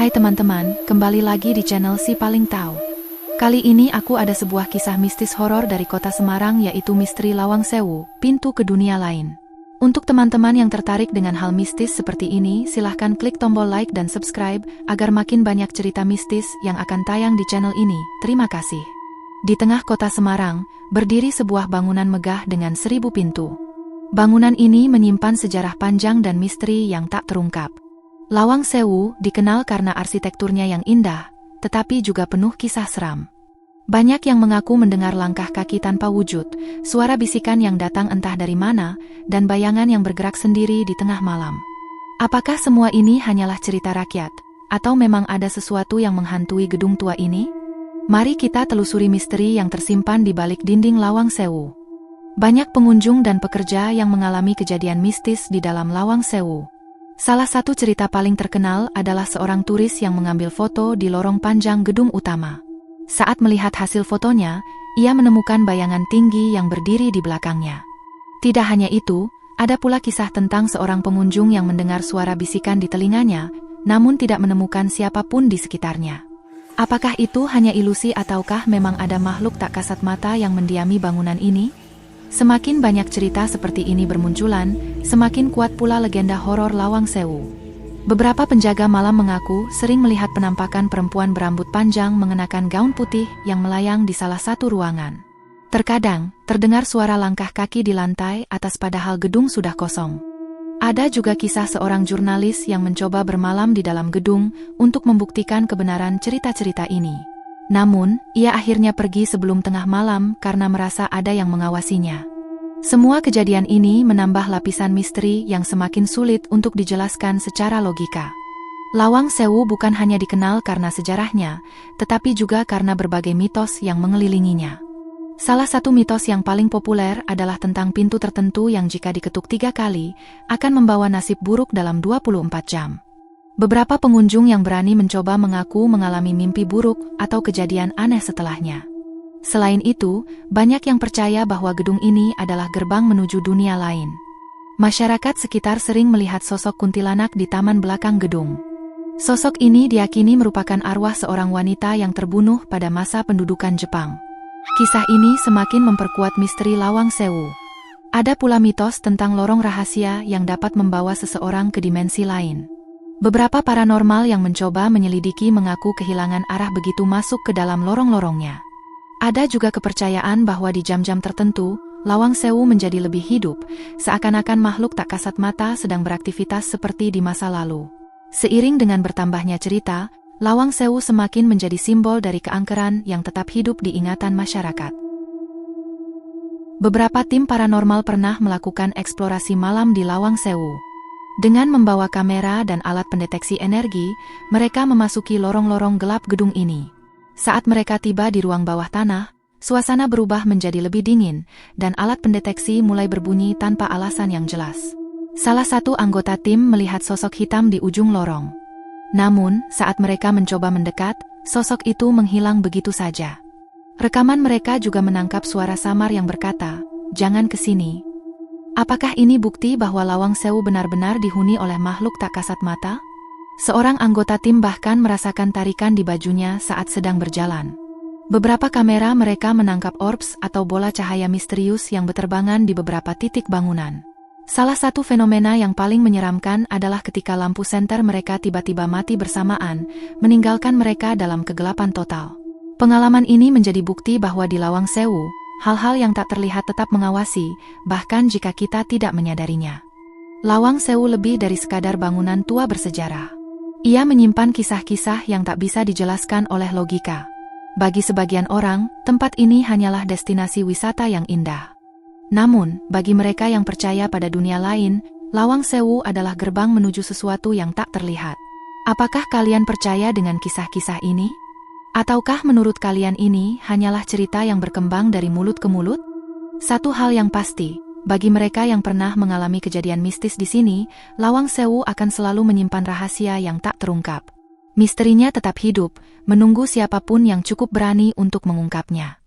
Hai teman-teman, kembali lagi di channel Si Paling Tahu. Kali ini aku ada sebuah kisah mistis horor dari kota Semarang, yaitu misteri Lawang Sewu, pintu ke dunia lain. Untuk teman-teman yang tertarik dengan hal mistis seperti ini, silahkan klik tombol like dan subscribe, agar makin banyak cerita mistis yang akan tayang di channel ini. Terima kasih. Di tengah kota Semarang, berdiri sebuah bangunan megah dengan 1000 pintu. Bangunan ini menyimpan sejarah panjang dan misteri yang tak terungkap. Lawang Sewu dikenal karena arsitekturnya yang indah, tetapi juga penuh kisah seram. Banyak yang mengaku mendengar langkah kaki tanpa wujud, suara bisikan yang datang entah dari mana, dan bayangan yang bergerak sendiri di tengah malam. Apakah semua ini hanyalah cerita rakyat, atau memang ada sesuatu yang menghantui gedung tua ini? Mari kita telusuri misteri yang tersimpan di balik dinding Lawang Sewu. Banyak pengunjung dan pekerja yang mengalami kejadian mistis di dalam Lawang Sewu. Salah satu cerita paling terkenal adalah seorang turis yang mengambil foto di lorong panjang gedung utama. Saat melihat hasil fotonya, ia menemukan bayangan tinggi yang berdiri di belakangnya. Tidak hanya itu, ada pula kisah tentang seorang pengunjung yang mendengar suara bisikan di telinganya, namun tidak menemukan siapapun di sekitarnya. Apakah itu hanya ilusi ataukah memang ada makhluk tak kasat mata yang mendiami bangunan ini? Semakin banyak cerita seperti ini bermunculan, semakin kuat pula legenda horor Lawang Sewu. Beberapa penjaga malam mengaku sering melihat penampakan perempuan berambut panjang mengenakan gaun putih yang melayang di salah satu ruangan. Terkadang, terdengar suara langkah kaki di lantai atas padahal gedung sudah kosong. Ada juga kisah seorang jurnalis yang mencoba bermalam di dalam gedung untuk membuktikan kebenaran cerita-cerita ini. Namun, ia akhirnya pergi sebelum tengah malam karena merasa ada yang mengawasinya. Semua kejadian ini menambah lapisan misteri yang semakin sulit untuk dijelaskan secara logika. Lawang Sewu bukan hanya dikenal karena sejarahnya, tetapi juga karena berbagai mitos yang mengelilinginya. Salah satu mitos yang paling populer adalah tentang pintu tertentu yang jika diketuk 3 kali, akan membawa nasib buruk dalam 24 jam. Beberapa pengunjung yang berani mencoba mengaku mengalami mimpi buruk atau kejadian aneh setelahnya. Selain itu, banyak yang percaya bahwa gedung ini adalah gerbang menuju dunia lain. Masyarakat sekitar sering melihat sosok kuntilanak di taman belakang gedung. Sosok ini diyakini merupakan arwah seorang wanita yang terbunuh pada masa pendudukan Jepang. Kisah ini semakin memperkuat misteri Lawang Sewu. Ada pula mitos tentang lorong rahasia yang dapat membawa seseorang ke dimensi lain. Beberapa paranormal yang mencoba menyelidiki mengaku kehilangan arah begitu masuk ke dalam lorong-lorongnya. Ada juga kepercayaan bahwa di jam-jam tertentu, Lawang Sewu menjadi lebih hidup, seakan-akan makhluk tak kasat mata sedang beraktivitas seperti di masa lalu. Seiring dengan bertambahnya cerita, Lawang Sewu semakin menjadi simbol dari keangkeran yang tetap hidup di ingatan masyarakat. Beberapa tim paranormal pernah melakukan eksplorasi malam di Lawang Sewu. Dengan membawa kamera dan alat pendeteksi energi, mereka memasuki lorong-lorong gelap gedung ini. Saat mereka tiba di ruang bawah tanah, suasana berubah menjadi lebih dingin, dan alat pendeteksi mulai berbunyi tanpa alasan yang jelas. Salah satu anggota tim melihat sosok hitam di ujung lorong. Namun, saat mereka mencoba mendekat, sosok itu menghilang begitu saja. Rekaman mereka juga menangkap suara samar yang berkata, "Jangan ke sini." Apakah ini bukti bahwa Lawang Sewu benar-benar dihuni oleh makhluk tak kasat mata? Seorang anggota tim bahkan merasakan tarikan di bajunya saat sedang berjalan. Beberapa kamera mereka menangkap orbs atau bola cahaya misterius yang berterbangan di beberapa titik bangunan. Salah satu fenomena yang paling menyeramkan adalah ketika lampu senter mereka tiba-tiba mati bersamaan, meninggalkan mereka dalam kegelapan total. Pengalaman ini menjadi bukti bahwa di Lawang Sewu, hal-hal yang tak terlihat tetap mengawasi, bahkan jika kita tidak menyadarinya. Lawang Sewu lebih dari sekadar bangunan tua bersejarah. Ia menyimpan kisah-kisah yang tak bisa dijelaskan oleh logika. Bagi sebagian orang, tempat ini hanyalah destinasi wisata yang indah. Namun, bagi mereka yang percaya pada dunia lain, Lawang Sewu adalah gerbang menuju sesuatu yang tak terlihat. Apakah kalian percaya dengan kisah-kisah ini? Ataukah menurut kalian ini hanyalah cerita yang berkembang dari mulut ke mulut? Satu hal yang pasti, bagi mereka yang pernah mengalami kejadian mistis di sini, Lawang Sewu akan selalu menyimpan rahasia yang tak terungkap. Misterinya tetap hidup, menunggu siapapun yang cukup berani untuk mengungkapnya.